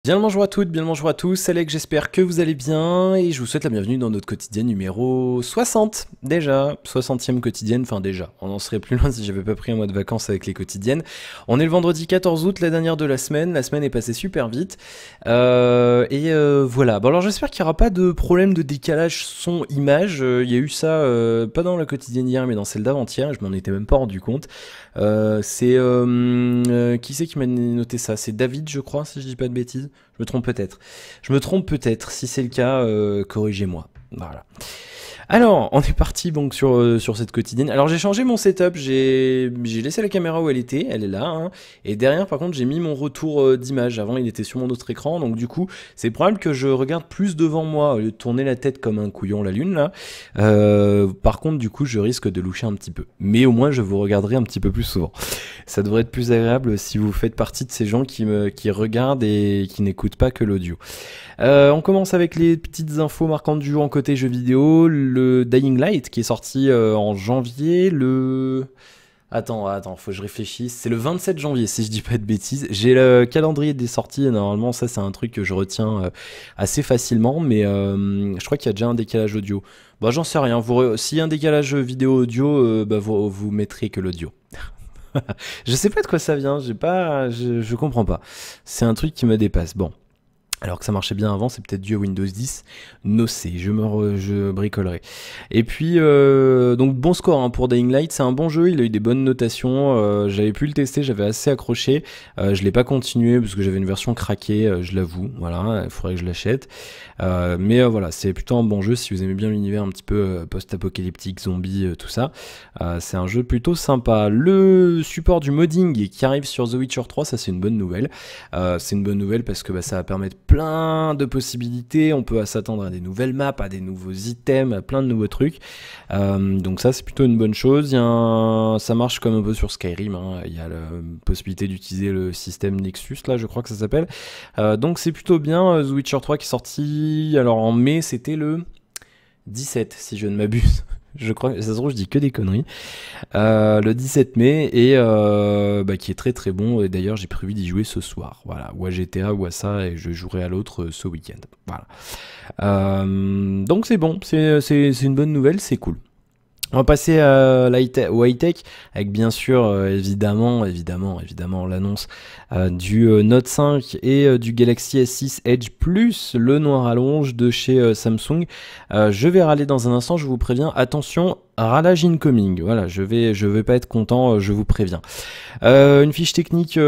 Bien le bonjour à toutes, bien le bonjour à tous, c'est Alex, j'espère que vous allez bien et je vous souhaite la bienvenue dans notre quotidien numéro 60, déjà, 60e quotidienne, enfin déjà, on en serait plus loin si j'avais pas pris un mois de vacances avec les quotidiennes. On est le vendredi 14 août, la dernière de la semaine est passée super vite, voilà. Bon alors j'espère qu'il n'y aura pas de problème de décalage son-image, il y a eu ça, pas dans la quotidienne hier mais dans celle d'avant-hier, je m'en étais même pas rendu compte. Qui c'est qui m'a noté ça? C'est David, je crois, si je dis pas de bêtises. Je me trompe peut-être. Je me trompe peut-être. Si c'est le cas, corrigez-moi. Voilà. Alors, on est parti donc sur cette quotidienne. Alors j'ai changé mon setup, j'ai laissé la caméra où elle était, elle est là, hein, et derrière par contre j'ai mis mon retour d'image. Avant il était sur mon autre écran, donc du coup c'est probable que je regarde plus devant moi au lieu de tourner la tête comme un couillon la lune là. Par contre du coup je risque de loucher un petit peu, mais au moins je vous regarderai un petit peu plus souvent. Ça devrait être plus agréable si vous faites partie de ces gens qui regardent et qui n'écoutent pas que l'audio. On commence avec les petites infos marquantes du jour en côté jeux vidéo. Le Dying Light qui est sorti en janvier. Attends, faut que je réfléchisse. C'est le 27 janvier si je dis pas de bêtises. J'ai le calendrier des sorties. Et normalement, ça c'est un truc que je retiens assez facilement. Mais je crois qu'il y a déjà un décalage audio. Bah j'en sais rien. S'il y a un décalage vidéo audio, vous mettrez que l'audio. Je sais pas de quoi ça vient. Je comprends pas. C'est un truc qui me dépasse. Bon. Alors que ça marchait bien avant, c'est peut-être dû à Windows 10. No sé, je bricolerai. Et puis, donc bon score hein, pour Dying Light, c'est un bon jeu, il a eu des bonnes notations. J'avais pu le tester, j'avais assez accroché. Je l'ai pas continué parce que j'avais une version craquée, je l'avoue. Voilà, il faudrait que je l'achète. Mais voilà, c'est plutôt un bon jeu si vous aimez bien l'univers un petit peu post-apocalyptique, zombie, tout ça. C'est un jeu plutôt sympa. Le support du modding qui arrive sur The Witcher 3, ça c'est une bonne nouvelle. C'est une bonne nouvelle parce que ça va permettre plein de possibilités, on peut s'attendre à des nouvelles maps, à des nouveaux items, à plein de nouveaux trucs. Donc ça c'est plutôt une bonne chose. Ça marche comme un peu sur Skyrim, hein. Il y a la possibilité d'utiliser le système Nexus, là je crois que ça s'appelle. Donc c'est plutôt bien. The Witcher 3 qui est sorti, alors en mai c'était le 17 si je ne m'abuse. Je crois que ça se trouve je dis que des conneries. Le 17 mai et qui est très très bon et d'ailleurs j'ai prévu d'y jouer ce soir, voilà, ou à GTA ou à ça et je jouerai à l'autre ce week-end, voilà. Donc c'est bon, c'est une bonne nouvelle, c'est cool. On va passer au high-tech avec bien sûr évidemment l'annonce du Note 5 et du Galaxy S6 Edge Plus, le noir à longe de chez Samsung. Je vais râler dans un instant, je vous préviens, attention, râlage incoming, voilà, je vais pas être content, je vous préviens. Une fiche technique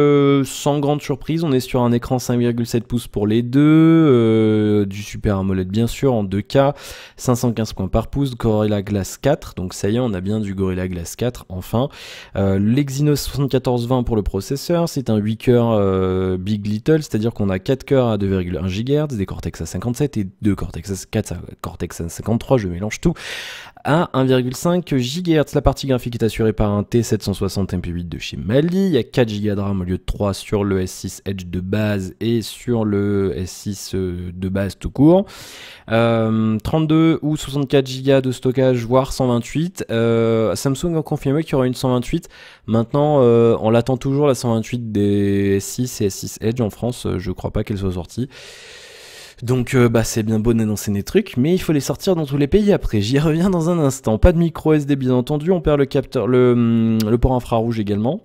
sans grande surprise, on est sur un écran 5,7 pouces pour les deux, du Super AMOLED bien sûr en 2K, 515 points par pouce, Gorilla Glass 4, donc ça y est on a bien du Gorilla Glass 4 enfin. L'Exynos 7420 pour le processeur, c'est un 8 cœurs Big Little, c'est-à-dire qu'on a 4 cœurs à 2,1 GHz, des Cortex A57 et 2 Cortex A4, Cortex A53, je mélange tout, à 1,5 GHz. La partie graphique est assurée par un T760 MP8 de chez Mali. Il y a 4 Go de RAM au lieu de 3 sur le S6 Edge de base et sur le S6 de base tout court. 32 ou 64 Go de stockage, voire 128. Samsung a confirmé qu'il y aura une 128. Maintenant, on l'attend toujours la 128 des S6 et S6 Edge en France. Je crois pas qu'elle soit sortie. Donc c'est bien beau d'annoncer des trucs, mais il faut les sortir dans tous les pays après. J'y reviens dans un instant. Pas de micro SD bien entendu, on perd le capteur, le port infrarouge également.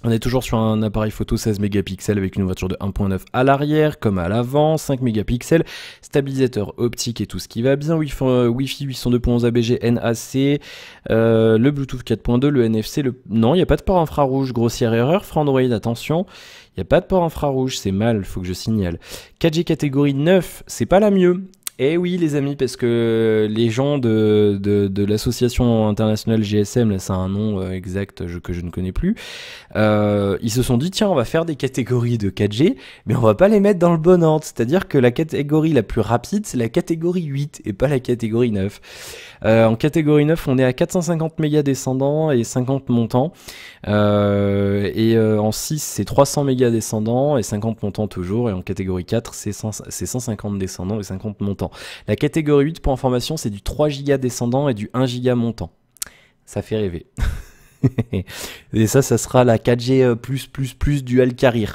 On est toujours sur un appareil photo 16 mégapixels avec une ouverture de 1.9 à l'arrière comme à l'avant, 5 mégapixels, stabilisateur optique et tout ce qui va bien, Wi-Fi 802.11 ABG NAC, le Bluetooth 4.2, le NFC, non il n'y a pas de port infrarouge, grossière erreur, Frandroid attention, il n'y a pas de port infrarouge, c'est mal, faut que je signale. 4G catégorie 9, c'est pas la mieux. Eh oui les amis, parce que les gens de l'association internationale GSM, là c'est un nom exact que je ne connais plus, ils se sont dit tiens on va faire des catégories de 4G, mais on va pas les mettre dans le bon ordre, c'est-à-dire que la catégorie la plus rapide c'est la catégorie 8 et pas la catégorie 9. En catégorie 9 on est à 450 mégas descendants et 50 montants, en 6 c'est 300 mégas descendants et 50 montants toujours, et en catégorie 4 c'est 150 descendants et 50 montants. La catégorie 8 pour information c'est du 3 Go descendant et du 1 Go montant. Ça fait rêver. Et ça sera la 4G plus dual carrier.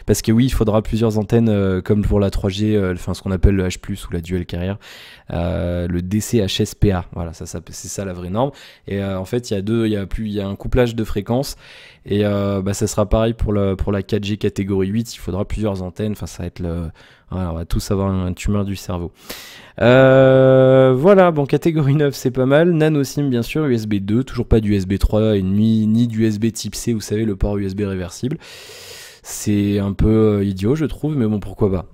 Parce que oui, il faudra plusieurs antennes comme pour la 3G, enfin ce qu'on appelle le H+, ou la dual carrier, le DCHSPA. Voilà, c'est ça la vraie norme. Et en fait, il y a un couplage de fréquences. Et ça sera pareil pour la 4G catégorie 8. Il faudra plusieurs antennes. Enfin, ça va être voilà, on va tous avoir un tumeur du cerveau. Voilà, bon, catégorie 9, c'est pas mal. Nano SIM, bien sûr, USB 2, toujours pas d'USB 3 et ni d'USB type C, vous savez, le port USB réversible. C'est un peu idiot, je trouve, mais bon, pourquoi pas.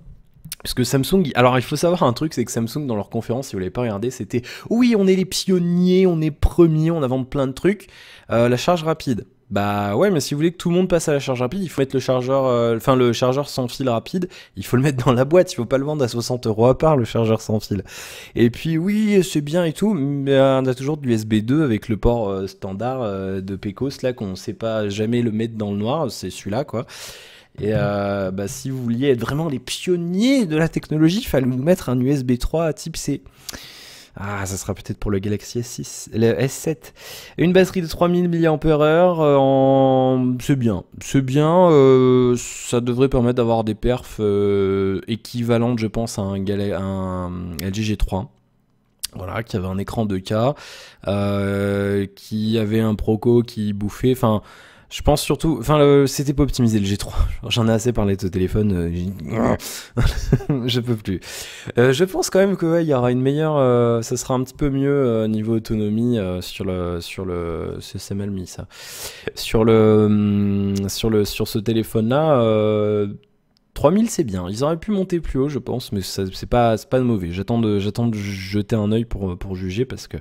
Parce que Samsung, alors il faut savoir un truc, c'est que Samsung, dans leur conférence, si vous l'avez pas regardé, c'était oui, on est les pionniers, on est premiers, on invente plein de trucs. La charge rapide. Bah ouais, mais si vous voulez que tout le monde passe à la charge rapide, il faut mettre le chargeur, le chargeur sans fil rapide, il faut le mettre dans la boîte, il faut pas le vendre à 60 € à part, le chargeur sans fil. Et puis oui, c'est bien et tout, mais on a toujours de l'USB 2 avec le port standard de Pecos, là, qu'on sait pas jamais le mettre dans le noir, c'est celui-là, quoi. Et si vous vouliez être vraiment les pionniers de la technologie, il fallait nous mettre un USB 3 type C. Ah, ça sera peut-être pour le Galaxy S6, le S7. Une batterie de 3000 mAh, c'est bien. C'est bien, ça devrait permettre d'avoir des perfs équivalentes, je pense, à un LG G3. Voilà, qui avait un écran 2K, qui avait un Proco qui bouffait, enfin... Je pense surtout, c'était pas optimisé le G3. J'en ai assez parlé de ce téléphone. Je peux plus. Je pense quand même que il y aura une meilleure, ça sera un petit peu mieux niveau autonomie c'est mal mis ça. Sur ce téléphone-là. 3000 c'est bien, ils auraient pu monter plus haut je pense, mais c'est pas mauvais. J'attends de jeter un œil pour juger, parce que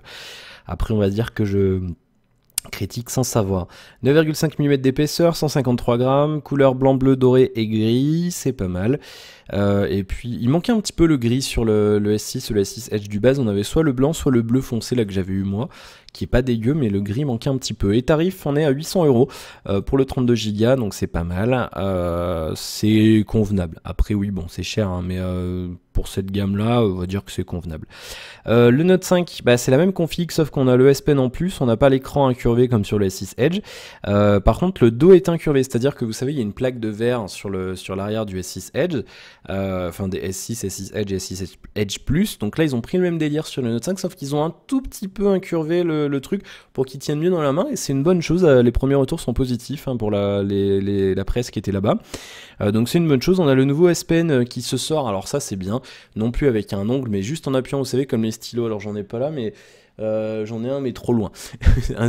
après on va dire que je critique sans savoir. 9,5 mm d'épaisseur, 153 grammes, couleur blanc, bleu, doré et gris, c'est pas mal. Et puis il manquait un petit peu le gris sur le S6 ou le S6 Edge du base. On avait soit le blanc, soit le bleu foncé là que j'avais eu moi, qui est pas dégueu, mais le gris manquait un petit peu. Et tarif, on est à 800 € pour le 32 Go, donc c'est pas mal. C'est convenable. Après oui, bon, c'est cher, hein, mais pour cette gamme-là, on va dire que c'est convenable. Le Note 5, c'est la même config, sauf qu'on a le S Pen en plus. On n'a pas l'écran incurvé comme sur le S6 Edge. Par contre, le dos est incurvé, c'est-à-dire que vous savez, il y a une plaque de verre sur l'arrière du S6 Edge, des S6, S6 Edge et S6 Edge Plus. Donc là, ils ont pris le même délire sur le Note 5, sauf qu'ils ont un tout petit peu incurvé le truc pour qu'il tienne mieux dans la main, et c'est une bonne chose. Les premiers retours sont positifs pour la presse qui était là-bas. Donc c'est une bonne chose. On a le nouveau S Pen qui se sort, alors ça c'est bien, non plus avec un ongle, mais juste en appuyant, vous savez, comme les stylos. Alors j'en ai pas là, mais j'en ai un, mais trop loin.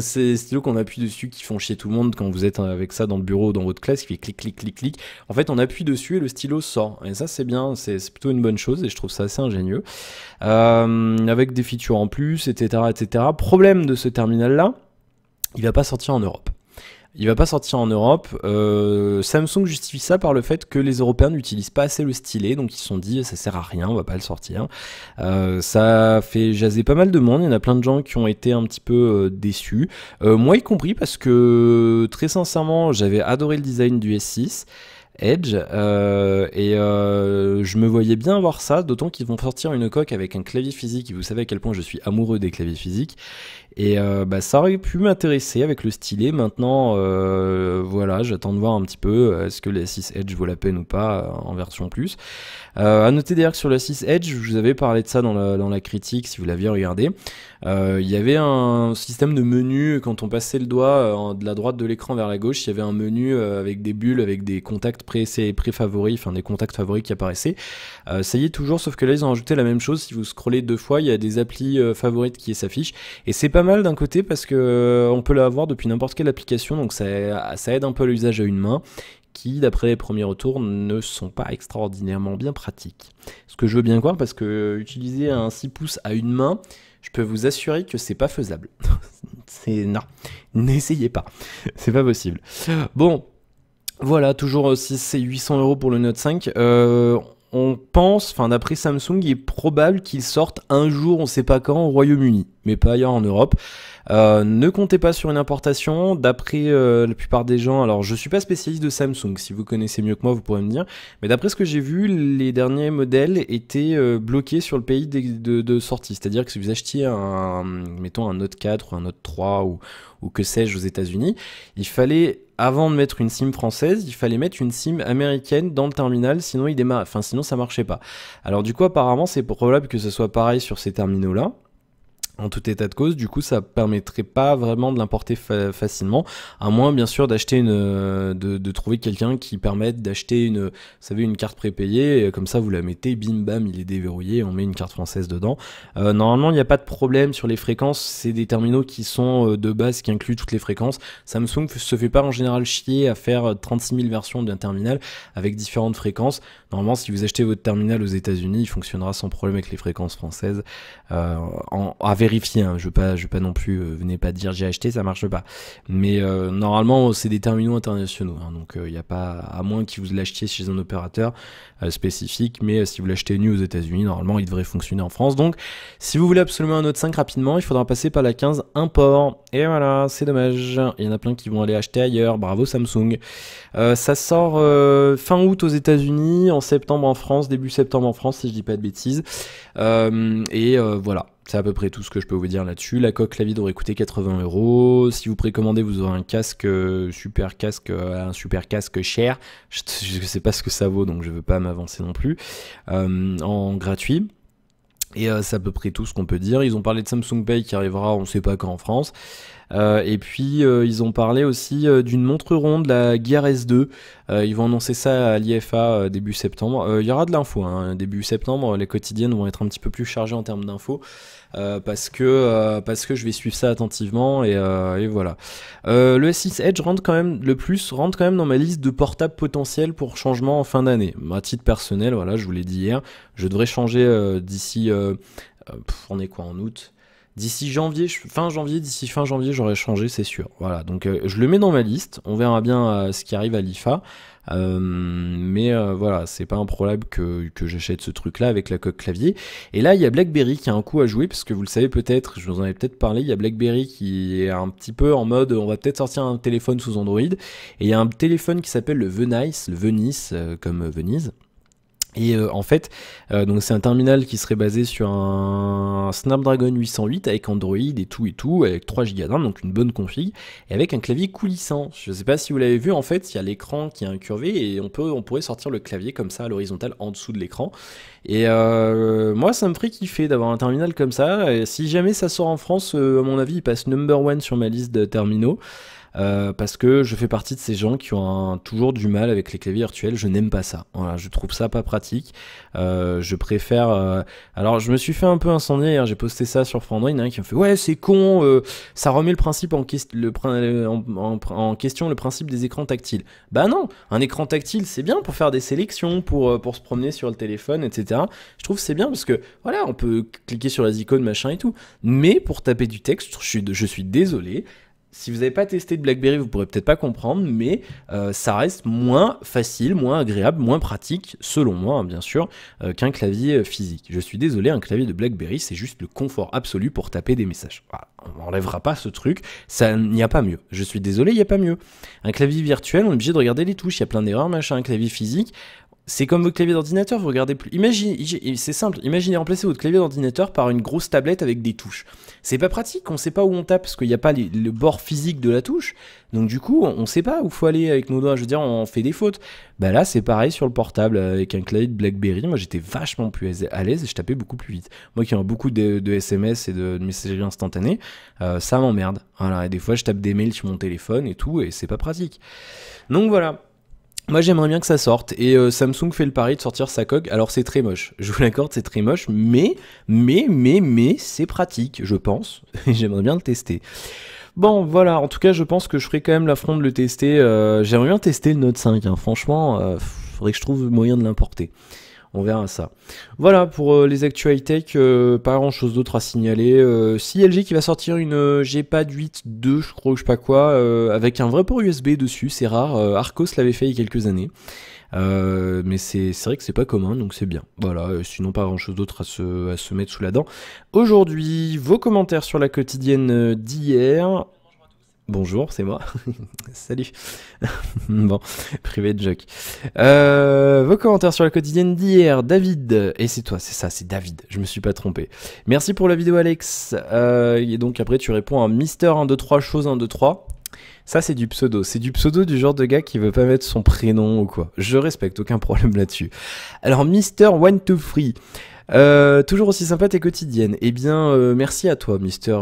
Ces stylos qu'on appuie dessus, qui font chier tout le monde quand vous êtes avec ça dans le bureau ou dans votre classe, qui fait clic, clic, clic, clic. En fait, on appuie dessus et le stylo sort. Et ça, c'est bien, c'est plutôt une bonne chose, et je trouve ça assez ingénieux. Avec des features en plus, etc., etc. Problème de ce terminal-là, il va pas sortir en Europe. Il va pas sortir en Europe. Samsung justifie ça par le fait que les Européens n'utilisent pas assez le stylet, donc ils se sont dit ça sert à rien, on va pas le sortir. Ça fait jaser pas mal de monde. Il y en a plein de gens qui ont été un petit peu déçus, moi y compris, parce que très sincèrement j'avais adoré le design du S6 Edge, je me voyais bien voir ça, d'autant qu'ils vont sortir une coque avec un clavier physique, et vous savez à quel point je suis amoureux des claviers physiques, et ça aurait pu m'intéresser avec le stylet. Maintenant voilà, j'attends de voir un petit peu est-ce que le S6 Edge vaut la peine ou pas en version plus. À noter d'ailleurs que sur le S6 Edge, je vous avais parlé de ça dans la critique si vous l'aviez regardé. Il y avait un système de menu, quand on passait le doigt de la droite de l'écran vers la gauche, il y avait un menu avec des bulles, avec des contacts pré-favoris, enfin des contacts favoris qui apparaissaient. Ça y est toujours, sauf que là ils ont ajouté la même chose. Si vous scrollez 2 fois, il y a des applis favorites qui s'affichent, et c'est pas mal d'un côté parce que on peut l'avoir depuis n'importe quelle application, donc ça aide un peu à l'usage à une main, qui, d'après les premiers retours, ne sont pas extraordinairement bien pratiques. Ce que je veux bien croire, parce que utiliser un 6 pouces à une main, je peux vous assurer que c'est pas faisable. Non, n'essayez pas, c'est pas possible. Bon, voilà, toujours 800 € pour le Note 5. on pense, enfin d'après Samsung, il est probable qu'il sorte un jour, on sait pas quand, au Royaume-Uni, mais pas ailleurs en Europe. Ne comptez pas sur une importation, d'après la plupart des gens, alors je suis pas spécialiste de Samsung, si vous connaissez mieux que moi vous pourrez me dire, mais d'après ce que j'ai vu, les derniers modèles étaient bloqués sur le pays de sortie, c'est-à-dire que si vous achetiez mettons un Note 4 ou un Note 3 ou que sais-je aux États-Unis, il fallait, avant de mettre une SIM française, il fallait mettre une SIM américaine dans le terminal, sinon sinon ça marchait pas. Alors du coup apparemment c'est probable que ce soit pareil sur ces terminaux-là. En tout état de cause, du coup, ça permettrait pas vraiment de l'importer facilement, à moins bien sûr d'acheter de trouver quelqu'un qui permette d'acheter vous savez, une carte prépayée, et comme ça vous la mettez, bim bam, il est déverrouillé, on met une carte française dedans. Normalement, il n'y a pas de problème sur les fréquences, c'est des terminaux qui sont de base, qui incluent toutes les fréquences. Samsung se fait pas en général chier à faire 36 000 versions d'un terminal avec différentes fréquences. Normalement, si vous achetez votre terminal aux États-Unis, il fonctionnera sans problème avec les fréquences françaises. À vérifier, hein. Je veux pas non plus, venez pas dire j'ai acheté, ça marche pas. Mais normalement, c'est des terminaux internationaux, hein, donc il n'y a pas, à moins que vous l'achetiez chez un opérateur spécifique, mais si vous l'achetez nu aux États-Unis, normalement, il devrait fonctionner en France. Donc, si vous voulez absolument un Note 5 rapidement, il faudra passer par la 15 import. Et voilà, c'est dommage. Il y en a plein qui vont aller acheter ailleurs. Bravo Samsung. Ça sort fin août aux États-Unis, en septembre en France, début septembre en France, si je dis pas de bêtises. Voilà. C'est à peu près tout ce que je peux vous dire là-dessus. La coque clavier devrait coûter 80 €. Si vous précommandez, vous aurez un casque, un super casque cher. Je sais pas ce que ça vaut, donc je veux pas m'avancer non plus. En gratuit. Et c'est à peu près tout ce qu'on peut dire. Ils ont parlé de Samsung Pay qui arrivera, on sait pas quand en France. Et puis ils ont parlé aussi d'une montre ronde, la Gear S2. Ils vont annoncer ça à l'IFA début septembre. Il y aura de l'info, hein. Début septembre, les quotidiennes vont être un petit peu plus chargées en termes d'infos. Parce que je vais suivre ça attentivement et voilà. Le S6 Edge rentre quand même dans ma liste de portables potentiels pour changement en fin d'année. À titre personnel, voilà, je vous l'ai dit hier, je devrais changer d'ici on est quoi en août? D'ici fin janvier, j'aurai changé, c'est sûr. Voilà, donc je le mets dans ma liste. On verra bien ce qui arrive à l'IFA. Mais voilà, c'est pas improbable que j'achète ce truc-là avec la coque clavier. Et là, il y a BlackBerry qui a un coup à jouer, parce que vous le savez peut-être, je vous en avais peut-être parlé, il y a BlackBerry qui est un petit peu en mode, on va peut-être sortir un téléphone sous Android. Et il y a un téléphone qui s'appelle le Venice, comme Venise. Et en fait, donc c'est un terminal qui serait basé sur un Snapdragon 808 avec Android et tout, avec 3 Go de RAM, donc une bonne config, et avec un clavier coulissant. Je sais pas si vous l'avez vu, en fait, il y a l'écran qui est incurvé et on pourrait sortir le clavier comme ça à l'horizontale en dessous de l'écran. Et moi, ça me ferait kiffer d'avoir un terminal comme ça. Et si jamais ça sort en France, à mon avis, il passe number one sur ma liste de terminaux. Parce que je fais partie de ces gens qui ont toujours du mal avec les claviers virtuels. Je n'aime pas ça. Voilà, je trouve ça pas pratique. Je préfère. Alors, je me suis fait un peu incendier hier. J'ai posté ça sur Frandroid. Il y en a qui me fait ouais, c'est con. Ça remet le principe en question le principe des écrans tactiles. Bah non, un écran tactile c'est bien pour faire des sélections, pour se promener sur le téléphone, etc. Je trouve que c'est bien parce que voilà, on peut cliquer sur les icônes, machin et tout. Mais pour taper du texte, je suis désolé. Si vous n'avez pas testé de BlackBerry, vous pourrez peut-être pas comprendre, mais ça reste moins facile, moins agréable, moins pratique, selon moi, hein, bien sûr, qu'un clavier physique. Je suis désolé, un clavier de BlackBerry, c'est juste le confort absolu pour taper des messages. Voilà, on n'enlèvera pas ce truc, ça n'y a pas mieux. Je suis désolé, il n'y a pas mieux. Un clavier virtuel, on est obligé de regarder les touches, il y a plein d'erreurs, machin. Un clavier physique, c'est comme votre clavier d'ordinateur, vous regardez plus. C'est simple, imaginez remplacer votre clavier d'ordinateur par une grosse tablette avec des touches. C'est pas pratique, on sait pas où on tape parce qu'il n'y a pas le bord physique de la touche. Donc du coup, on sait pas où faut aller avec nos doigts, je veux dire, on fait des fautes. Bah là, c'est pareil sur le portable avec un clavier de BlackBerry. Moi, j'étais vachement plus à l'aise et je tapais beaucoup plus vite. Moi qui ai beaucoup de SMS et de messagerie instantanée, ça m'emmerde. Voilà, et des fois, je tape des mails sur mon téléphone et tout, et c'est pas pratique. Donc voilà. Moi j'aimerais bien que ça sorte et Samsung fait le pari de sortir sa coque. Alors c'est très moche, je vous l'accorde, c'est très moche, mais c'est pratique, je pense. J'aimerais bien le tester. Bon voilà, en tout cas je pense que je ferai quand même l'affront de le tester. J'aimerais bien tester le Note 5, hein. Franchement, faudrait que je trouve moyen de l'importer. On verra ça. Voilà pour les actus high-tech, pas grand chose d'autre à signaler. Si LG qui va sortir une G-Pad 8.2, je crois, je sais pas quoi, avec un vrai port USB dessus, c'est rare. Arcos l'avait fait il y a quelques années. Mais c'est vrai que c'est pas commun, donc c'est bien. Voilà, sinon pas grand chose d'autre à se mettre sous la dent. Aujourd'hui, vos commentaires sur la quotidienne d'hier. Bonjour, c'est moi. Salut. Bon, privé de joke. Vos commentaires sur la quotidienne d'hier, David. Et c'est toi, c'est ça, c'est David. Je me suis pas trompé. Merci pour la vidéo, Alex. Et donc après, tu réponds à Mister 1, 2, 3, chose 1, 2, 3. Ça, c'est du pseudo. C'est du pseudo du genre de gars qui veut pas mettre son prénom ou quoi. Je respecte, aucun problème là-dessus. Alors, Mister 1, 2, 3. Toujours aussi sympa tes quotidiennes. Eh bien, merci à toi, Mister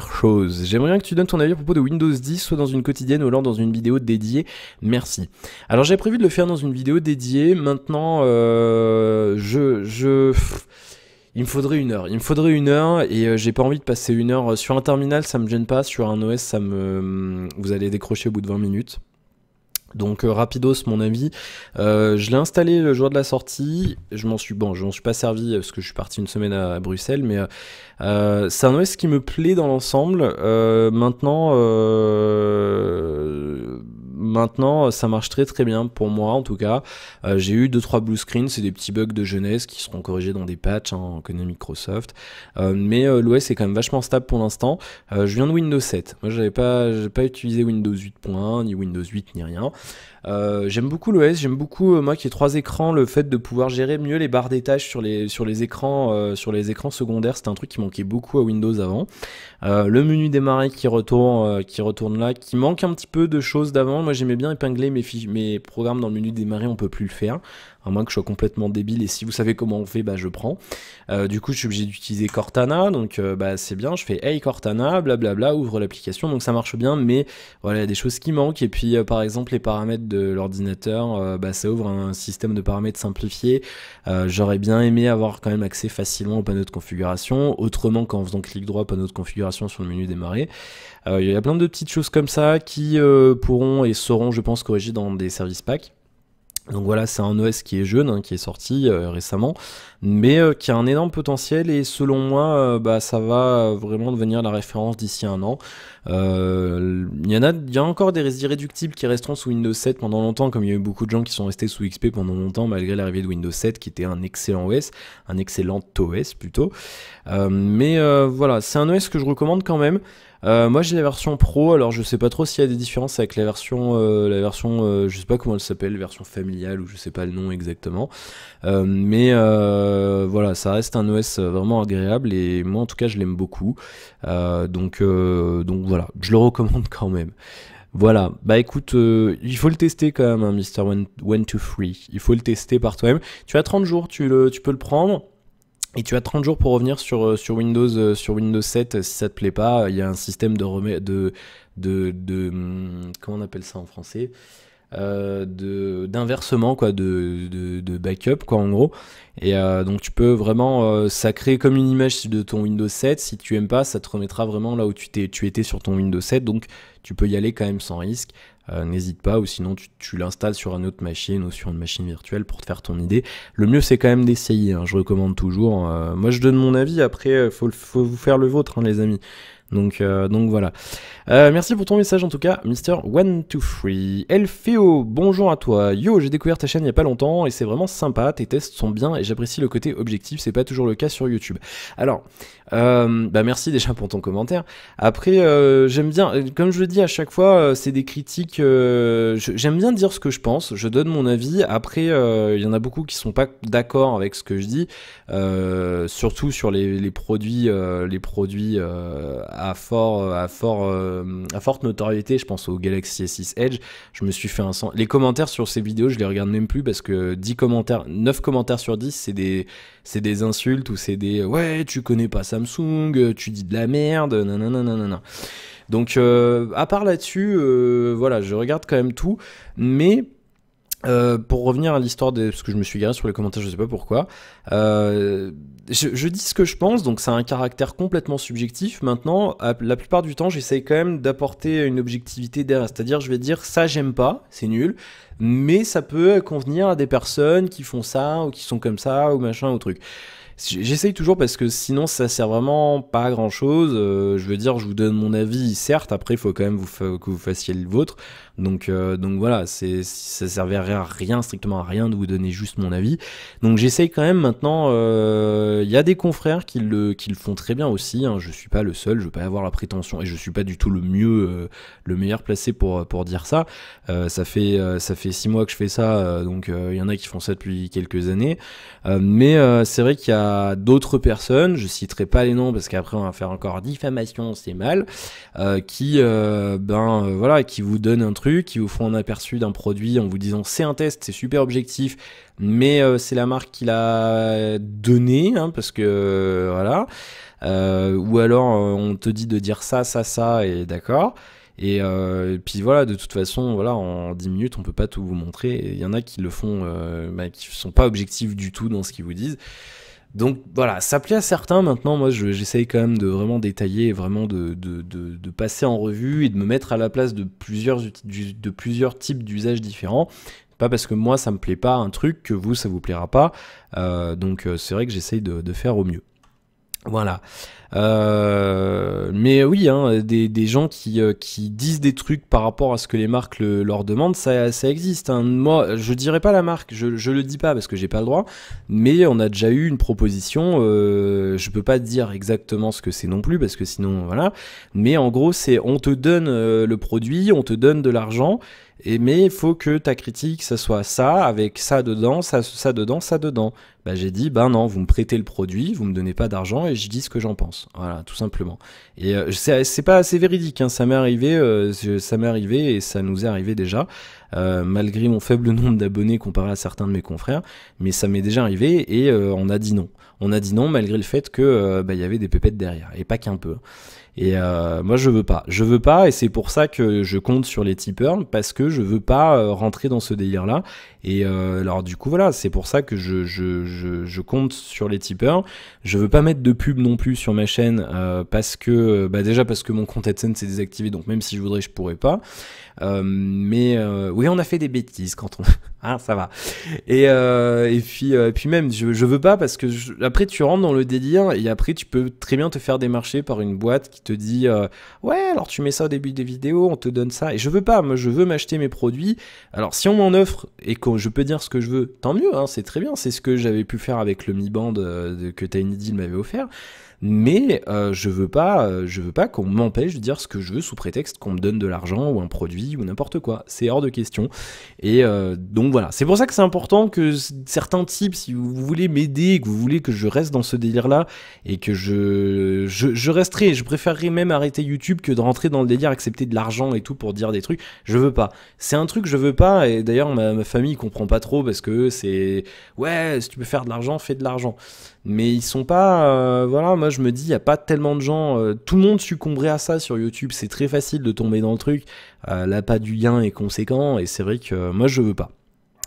Chose. J'aimerais bien que tu donnes ton avis à propos de Windows 10, soit dans une quotidienne ou alors dans une vidéo dédiée. Merci. Alors, j'avais prévu de le faire dans une vidéo dédiée. Maintenant, il me faudrait une heure. Il me faudrait une heure et j'ai pas envie de passer une heure sur un terminal. Ça me gêne pas. Sur un OS, vous allez décrocher au bout de 20 minutes. Donc rapidos mon avis, je l'ai installé le jour de la sortie, je m'en suis pas servi parce que je suis parti une semaine à Bruxelles, mais c'est un OS qui me plaît dans l'ensemble. Maintenant ça marche très très bien pour moi en tout cas. J'ai eu 2-3 blue screens, c'est des petits bugs de jeunesse qui seront corrigés dans des patchs, hein, on connaît Microsoft, mais l'OS est quand même vachement stable pour l'instant. Je viens de Windows 7, moi j'ai pas utilisé Windows 8.1 ni Windows 8 ni rien. J'aime beaucoup l'OS, j'aime beaucoup moi qui ai 3 écrans, le fait de pouvoir gérer mieux les barres des tâches sur les écrans secondaires, c'était un truc qui manquait beaucoup à Windows avant. Le menu démarrer qui retourne là, qui manque un petit peu de choses d'avant. Moi j'aimais bien épingler mes programmes dans le menu démarrer, on peut plus le faire, à moins que je sois complètement débile, et si vous savez comment on fait, bah je prends. Du coup je suis obligé d'utiliser Cortana, donc bah c'est bien, je fais hey Cortana, blablabla, ouvre l'application, donc ça marche bien, mais voilà, il y a des choses qui manquent, et puis par exemple les paramètres de l'ordinateur, bah ça ouvre un système de paramètres simplifié. J'aurais bien aimé avoir quand même accès facilement au panneau de configuration, autrement qu'en faisant clic droit, panneau de configuration sur le menu démarrer. Il y a plein de petites choses comme ça qui pourront et seront, je pense, corrigées dans des services packs. Donc voilà, c'est un OS qui est jeune, hein, qui est sorti récemment, mais qui a un énorme potentiel, et selon moi, bah, ça va vraiment devenir la référence d'ici un an. Il y a encore des irréductibles qui resteront sous Windows 7 pendant longtemps, comme il y a eu beaucoup de gens qui sont restés sous XP pendant longtemps malgré l'arrivée de Windows 7, qui était un excellent OS, un excellent OS plutôt. Mais voilà, c'est un OS que je recommande quand même. Moi j'ai la version pro, alors je sais pas trop s'il y a des différences avec la version je sais pas comment elle s'appelle, version familiale, ou je sais pas le nom exactement, mais voilà, ça reste un OS vraiment agréable, et moi en tout cas je l'aime beaucoup, donc voilà, je le recommande quand même. Voilà, bah écoute, il faut le tester quand même, hein, Mister 123, il faut le tester par toi-même. Tu as 30 jours, tu peux le prendre. Et tu as 30 jours pour revenir sur Windows 7 si ça te plaît pas. Il y a un système comment on appelle ça en français, d'inversement, quoi, de backup, quoi, en gros. Et donc tu peux vraiment, ça crée comme une image de ton Windows 7. Si tu aimes pas, ça te remettra vraiment là où tu étais sur ton Windows 7. Donc tu peux y aller quand même sans risque. N'hésite pas, ou sinon tu l'installes sur une autre machine ou sur une machine virtuelle pour te faire ton idée. Le mieux c'est quand même d'essayer, hein, je recommande toujours. Moi je donne mon avis, après faut vous faire le vôtre, hein, les amis. Donc voilà. Merci pour ton message en tout cas, Mister 123. Elfeo, bonjour à toi. Yo, j'ai découvert ta chaîne il y a pas longtemps et c'est vraiment sympa, tes tests sont bien et j'apprécie le côté objectif, c'est pas toujours le cas sur YouTube. Alors, bah merci déjà pour ton commentaire. Après, j'aime bien, comme je le dis à chaque fois, c'est des critiques, j'aime bien dire ce que je pense, je donne mon avis. Après, il y en a beaucoup qui sont pas d'accord avec ce que je dis, surtout sur les produits à forte notoriété. Je pense au Galaxy S6 Edge. Je me suis fait les commentaires sur ces vidéos, je les regarde même plus, parce que 9 commentaires sur 10 c'est des insultes, ou c'est des ouais tu connais pas Samsung, tu dis de la merde, nanana. Donc à part là-dessus, voilà, je regarde quand même tout, mais pour revenir à l'histoire parce que je me suis garé sur les commentaires, je sais pas pourquoi. Je dis ce que je pense, donc c'est un caractère complètement subjectif. Maintenant, la plupart du temps, j'essaye quand même d'apporter une objectivité derrière. C'est-à-dire, je vais dire ça, j'aime pas, c'est nul, mais ça peut convenir à des personnes qui font ça, ou qui sont comme ça, ou machin, ou truc. J'essaye toujours parce que sinon ça sert vraiment pas à grand chose. Je veux dire, je vous donne mon avis, certes, après il faut quand même que vous fassiez le vôtre. Donc voilà, ça servirait à rien, strictement à rien de vous donner juste mon avis. Donc j'essaye quand même maintenant, il y a des confrères qui le font très bien aussi, hein. Je suis pas le seul, je veux pas avoir la prétention, et je suis pas du tout le meilleur placé pour dire ça. Ça fait 6 mois que je fais ça, donc il y en a qui font ça depuis quelques années. Mais c'est vrai qu'il y a d'autres personnes, je citerai pas les noms parce qu'après on va faire encore diffamation, c'est mal, qui voilà, qui vous donnent un truc, qui vous font un aperçu d'un produit en vous disant c'est un test, c'est super objectif, mais c'est la marque qui l'a donné, hein, parce que voilà. Ou alors on te dit de dire ça, et d'accord. Et puis voilà, de toute façon, voilà, en 10 minutes, on peut pas tout vous montrer. Il y en a qui le font, qui sont pas objectifs du tout dans ce qu'ils vous disent. Donc voilà, ça plaît à certains. Maintenant, moi, j'essaye quand même de vraiment détailler, vraiment de passer en revue et de me mettre à la place de plusieurs types d'usages différents. Pas parce que moi, ça me plaît pas un truc que vous, ça vous plaira pas. Donc c'est vrai que j'essaye de faire au mieux. Voilà. Mais oui, hein, des gens qui disent des trucs par rapport à ce que les marques leur demandent, ça existe, hein. Moi, je dirais pas la marque, je le dis pas parce que j'ai pas le droit, mais on a déjà eu une proposition, je peux pas te dire exactement ce que c'est non plus, parce que sinon, voilà. Mais en gros, c'est on te donne le produit, on te donne de l'argent, mais il faut que ta critique, ça soit ça, avec ça dedans, ça dedans, ça dedans. Bah, j'ai dit, ben non, vous me prêtez le produit, vous me donnez pas d'argent et je dis ce que j'en pense. Voilà, tout simplement. Et c'est pas assez véridique, hein. Ça m'est arrivé et ça nous est arrivé déjà, malgré mon faible nombre d'abonnés comparé à certains de mes confrères, mais ça m'est déjà arrivé et on a dit non. On a dit non malgré le fait que y avait des pépettes derrière, et pas qu'un peu. Et moi je veux pas, et c'est pour ça que je compte sur les tipeurs, parce que je veux pas rentrer dans ce délire là. Et alors du coup voilà, c'est pour ça que je compte sur les tipeurs. Je veux pas mettre de pub non plus sur ma chaîne, parce que déjà parce que mon compte AdSense est désactivé, donc même si je voudrais je pourrais pas. Mais oui, on a fait des bêtises quand on ah ça va. Et puis même je veux pas, parce que après tu rentres dans le délire et après tu peux très bien te faire démarcher par une boîte qui te dit ouais, alors tu mets ça au début des vidéos, on te donne ça, et je veux pas. Moi je veux m'acheter mes produits. Alors si on m'en offre et que je peux dire ce que je veux, tant mieux, hein, c'est très bien, c'est ce que j'avais pu faire avec le Mi Band que TinyDeal m'avait offert. Mais je veux pas qu'on m'empêche de dire ce que je veux sous prétexte qu'on me donne de l'argent ou un produit ou n'importe quoi. C'est hors de question. Et donc voilà, c'est pour ça que c'est important que certains types, si vous voulez m'aider et que vous voulez que je reste dans ce délire-là, et que je resterai, je préférerais même arrêter YouTube que de rentrer dans le délire, accepter de l'argent et tout pour dire des trucs. Je veux pas. C'est un truc que je veux pas, et d'ailleurs ma famille comprend pas trop, parce que c'est ouais, si tu peux faire de l'argent, fais de l'argent. Mais ils sont pas voilà, moi je me dis, il y a pas tellement de gens, tout le monde succomberait à ça sur YouTube, c'est très facile de tomber dans le truc, l'appât du gain est conséquent, et c'est vrai que moi je veux pas.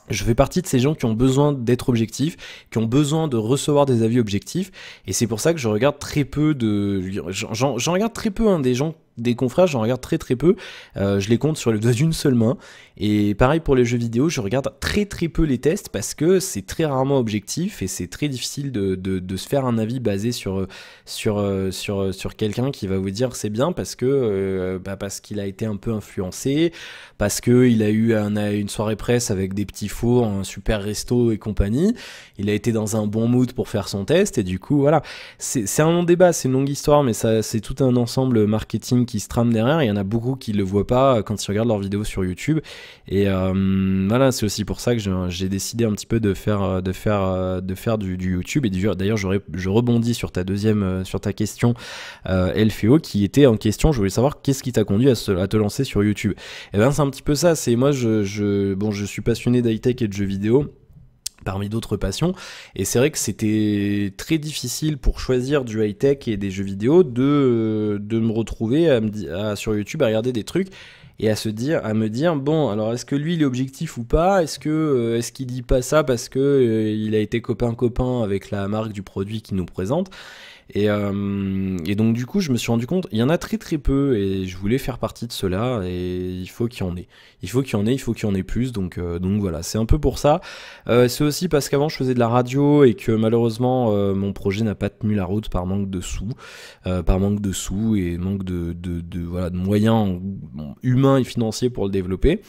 Je fais partie de ces gens qui ont besoin d'être objectifs, qui ont besoin de recevoir des avis objectifs, et c'est pour ça que je regarde très peu j'en regarde très peu, hein, des confrères, j'en regarde très peu, je les compte sur le doigt d'une seule main. Et pareil pour les jeux vidéo, je regarde très peu les tests, parce que c'est très rarement objectif et c'est très difficile de se faire un avis basé sur quelqu'un qui va vous dire c'est bien parce qu'il a été un peu influencé, parce que il a eu une soirée presse avec des petits fours, un super resto et compagnie, il a été dans un bon mood pour faire son test, et du coup voilà, c'est un long débat, c'est une longue histoire, mais ça c'est tout un ensemble marketing qui se trame derrière. Il y en a beaucoup qui le voient pas quand ils regardent leurs vidéos sur YouTube, et voilà, c'est aussi pour ça que j'ai décidé un petit peu de faire du YouTube. Et d'ailleurs je rebondis sur ta question, LFO, qui était en question. Je voulais savoir qu'est-ce qui t'a conduit à te lancer sur YouTube. Et ben c'est un petit peu ça, c'est moi je suis passionné d'high-tech et de jeux vidéo, parmi d'autres passions, et c'est vrai que c'était très difficile pour choisir du high-tech et des jeux vidéo de me retrouver sur YouTube à regarder des trucs et à me dire, bon, alors est-ce que lui il est objectif ou pas? Est-ce qu'il dit pas ça parce que il a été copain avec la marque du produit qu'il nous présente? Et donc du coup je me suis rendu compte, il y en a très très peu et je voulais faire partie de cela et il faut qu'il y en ait. Il faut qu'il y en ait plus, donc voilà, c'est un peu pour ça. C'est aussi parce qu'avant je faisais de la radio et que malheureusement mon projet n'a pas tenu la route par manque de sous. Et manque voilà, de moyens humains et financiers pour le développer.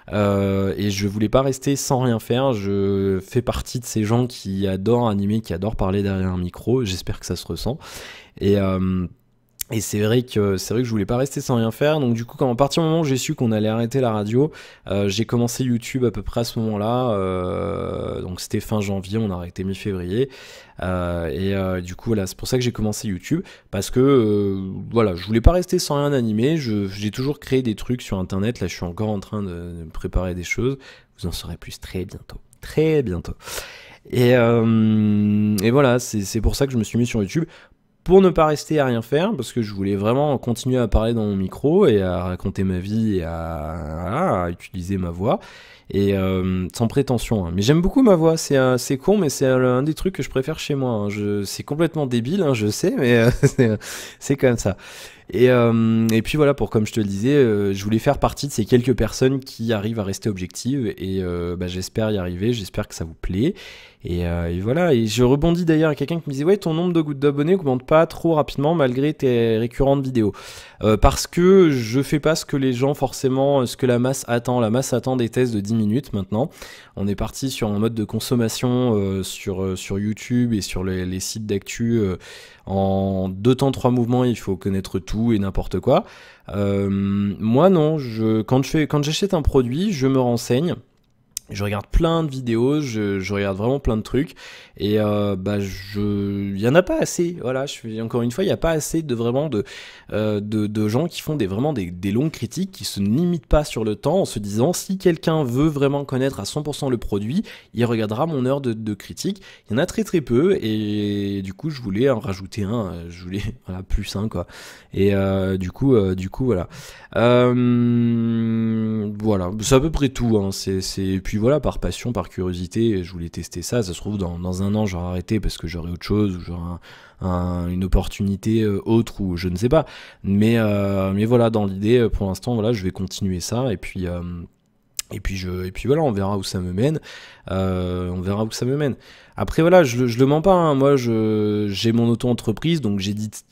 Et je voulais pas rester sans rien faire. Je fais partie de ces gens qui adorent animer, qui adorent parler derrière un micro. J'espère que ça se ressent. Et, euh, et c'est vrai que je voulais pas rester sans rien faire. Donc du coup, quand à partir du moment où j'ai su qu'on allait arrêter la radio, j'ai commencé YouTube à peu près à ce moment-là. Donc c'était fin janvier, on a arrêté mi-février. Du coup, voilà, c'est pour ça que j'ai commencé YouTube, parce que voilà, je voulais pas rester sans rien animer. J'ai toujours créé des trucs sur Internet. Là, je suis encore en train de préparer des choses. Vous en saurez plus très bientôt. Très bientôt. Et voilà, c'est pour ça que je me suis mis sur YouTube. Pour ne pas rester à rien faire, parce que je voulais vraiment continuer à parler dans mon micro et à raconter ma vie et à utiliser ma voix. Et sans prétention, hein. Mais j'aime beaucoup ma voix, c'est con, mais c'est un des trucs que je préfère chez moi, hein. C'est complètement débile, hein, je sais, mais c'est comme ça. Et puis voilà, comme je te le disais, je voulais faire partie de ces quelques personnes qui arrivent à rester objectives, et j'espère y arriver, j'espère que ça vous plaît. Et voilà, et je rebondis d'ailleurs à quelqu'un qui me disait, ouais, ton nombre d'abonnés augmente pas trop rapidement malgré tes récurrentes vidéos. Parce que je fais pas ce que les gens forcément, ce que la masse attend. La masse attend des tests de 10 minutes maintenant. On est parti sur un mode de consommation sur YouTube et sur les sites d'actu. En 2 temps 3 mouvements, il faut connaître tout et n'importe quoi. Moi non, quand j'achète un produit, je me renseigne. Je regarde plein de vidéos, je regarde vraiment plein de trucs, et il y en a pas assez. Voilà, encore une fois, il y a pas assez de gens qui font vraiment des longues critiques, qui se limitent pas sur le temps en se disant, si quelqu'un veut vraiment connaître à 100% le produit, il regardera mon heure de critique. Il y en a très très peu, et du coup je voulais en rajouter un, voilà, plus un quoi. Et du coup voilà. Voilà, c'est à peu près tout, hein. Et puis voilà, par passion, par curiosité, je voulais tester ça. Ça se trouve, dans un an, j'aurais arrêté parce que j'aurais autre chose, ou j'aurais une opportunité autre, ou je ne sais pas. Mais voilà, dans l'idée, pour l'instant, voilà, je vais continuer ça, et puis voilà, on verra où ça me mène. Après voilà, je le mens pas, hein. Moi j'ai mon auto-entreprise, donc j'édite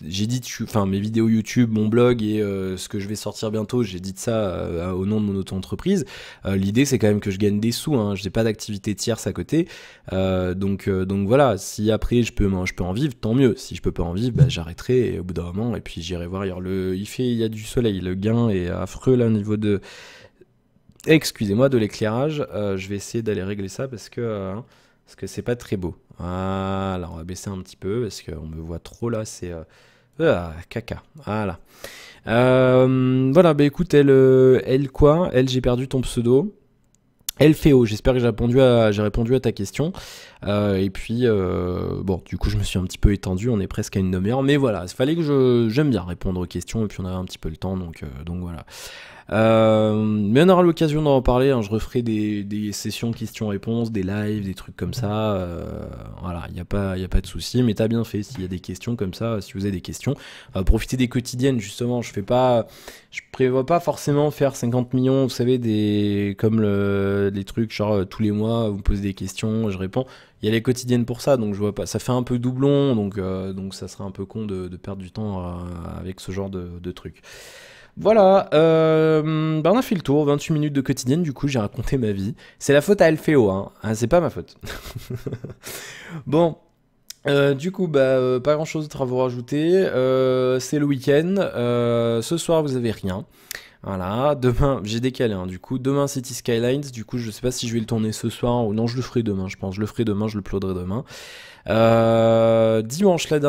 enfin mes vidéos YouTube, mon blog et ce que je vais sortir bientôt, j'édite ça au nom de mon auto-entreprise. L'idée c'est quand même que je gagne des sous, hein. J'ai pas d'activité tierce à côté. Donc voilà, si après je peux en vivre, tant mieux. Si je peux pas en vivre, j'arrêterai au bout d'un moment, et puis j'irai voir. Il y a du soleil, le gain est affreux là au niveau de... Excusez-moi, de l'éclairage. Je vais essayer d'aller régler ça parce que c'est pas très beau. Voilà, on va baisser un petit peu parce qu'on me voit trop là, c'est caca. Voilà. Voilà, écoute, elle, j'ai perdu ton pseudo. Elfeo, j'espère que j'ai répondu à ta question. Bon, du coup, je me suis un petit peu étendu, on est presque à une demi-heure, mais voilà, il fallait que j'aime bien répondre aux questions, et puis on avait un petit peu le temps, donc voilà. Mais on aura l'occasion d'en reparler, hein. Je referai des sessions questions-réponses, des lives, des trucs comme ça. Voilà, il n'y a pas de souci, mais t'as bien fait. S'il y a des questions comme ça, si vous avez des questions, profitez des quotidiennes, justement. Je prévois pas forcément faire 50 millions, vous savez, les trucs genre tous les mois, vous me posez des questions, je réponds. Il y a les quotidiennes pour ça, donc je vois pas. Ça fait un peu doublon, donc ça serait un peu con de perdre du temps avec ce genre de trucs. Voilà, on a fait le tour, 28 minutes de quotidienne, du coup j'ai raconté ma vie. C'est la faute à Elfeo, hein, c'est pas ma faute. Bon, du coup, pas grand chose d'autre à vous rajouter, c'est le week-end, ce soir vous avez rien. Voilà, demain, j'ai décalé, hein, du coup, demain City Skylines, du coup je sais pas si je vais le tourner ce soir, ou non, je le ferai demain, je pense, je le uploaderai demain. Dimanche, le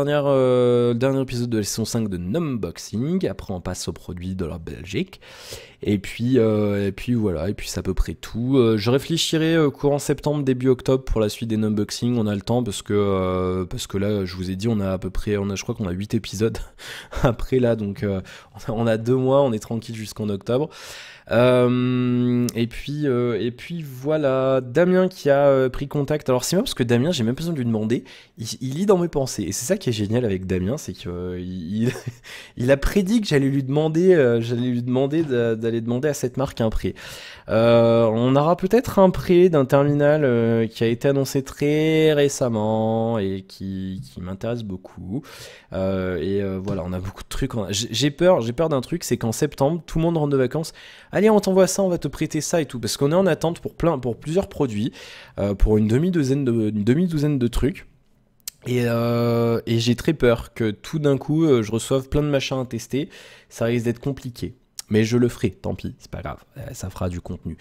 dernier épisode de la saison 5 de Numboxing. Après, on passe aux produits de la Belgique. Et puis voilà, et puis c'est à peu près tout. Je réfléchirai courant septembre, début octobre pour la suite des Numboxing. On a le temps parce que là, je vous ai dit, on a à peu près, je crois qu'on a 8 épisodes après là, donc on a 2 mois, on est tranquille jusqu'en octobre. Et puis voilà, Damien qui a pris contact. Alors c'est même parce que Damien, j'ai même pas besoin de lui demander, il lit dans mes pensées. Et c'est ça qui est génial avec Damien, c'est que il a prédit que j'allais lui demander d'aller demander à cette marque un prêt. On aura peut-être un prêt d'un terminal qui a été annoncé très récemment et qui m'intéresse beaucoup. Voilà, on a beaucoup de trucs. J'ai peur d'un truc, c'est qu'en septembre, tout le monde rentre de vacances. Allez, on t'envoie ça, on va te prêter ça et tout, parce qu'on est en attente pour plusieurs produits, pour une demi-douzaine de trucs. Et j'ai très peur que tout d'un coup, je reçoive plein de machins à tester. Ça risque d'être compliqué. Mais je le ferai, tant pis, c'est pas grave, ça fera du contenu.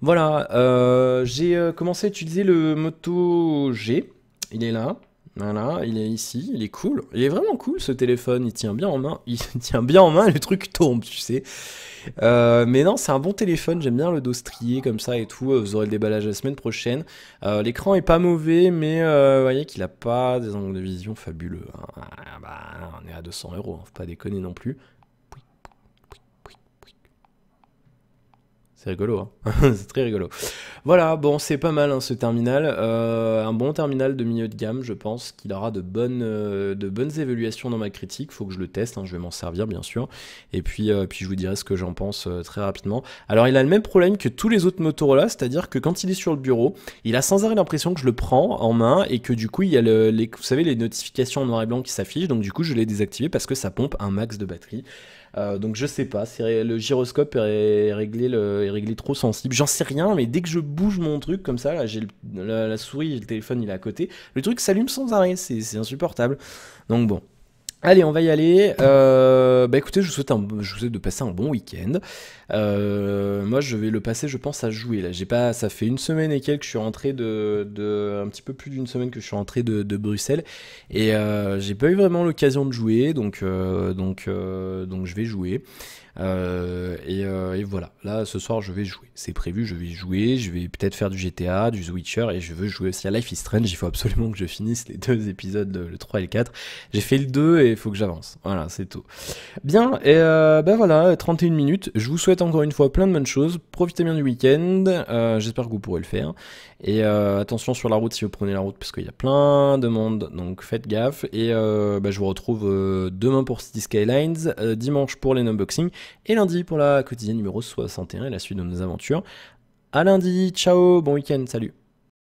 Voilà, j'ai commencé à utiliser le Moto G, il est là, voilà, il est ici, il est cool, il est vraiment cool ce téléphone, il tient bien en main, le truc tombe, tu sais. Mais non, c'est un bon téléphone, j'aime bien le dos strié comme ça et tout, vous aurez le déballage la semaine prochaine. L'écran est pas mauvais, mais vous voyez qu'il a pas des angles de vision fabuleux, hein. Bah, on est à 200 €, hein, faut pas déconner non plus. C'est rigolo, hein. C'est très rigolo. Voilà, bon, c'est pas mal hein, ce terminal. Un bon terminal de milieu de gamme, je pense qu'il aura de bonnes évaluations dans ma critique. Faut que je le teste, hein, je vais m'en servir bien sûr. Et puis je vous dirai ce que j'en pense très rapidement. Alors, il a le même problème que tous les autres Motorola, c'est-à-dire que quand il est sur le bureau, il a sans arrêt l'impression que je le prends en main et que du coup, il y a vous savez, les notifications en noir et blanc qui s'affichent. Donc du coup, je l'ai désactivé parce que ça pompe un max de batterie. Donc je sais pas, le gyroscope est réglé trop sensible, j'en sais rien, mais dès que je bouge mon truc comme ça, là j'ai la souris et le téléphone il est à côté, le truc s'allume sans arrêt, c'est insupportable. Donc bon. Allez, on va y aller. Bah écoutez, je vous souhaite de passer un bon week-end. Moi, je vais le passer, je pense, à jouer. Là, ça fait une semaine et quelques que je suis rentré un petit peu plus d'une semaine que je suis rentré de Bruxelles, et j'ai pas eu vraiment l'occasion de jouer, donc je vais jouer. Et voilà, là ce soir je vais jouer, c'est prévu, je vais jouer, je vais peut-être faire du GTA, du The Witcher, et je veux jouer aussi à Life is Strange. Il faut absolument que je finisse les 2 épisodes, le 3 et le 4. J'ai fait le 2 et il faut que j'avance, voilà, c'est tout. Bien, et ben voilà, 31 minutes, je vous souhaite encore une fois plein de bonnes choses, profitez bien du week-end, j'espère que vous pourrez le faire, et attention sur la route si vous prenez la route, parce qu'il y a plein de monde, donc faites gaffe, et je vous retrouve demain pour City Skylines, dimanche pour les unboxings, et lundi pour la quotidienne numéro 61 et la suite de nos aventures. À lundi, ciao, bon week-end, salut.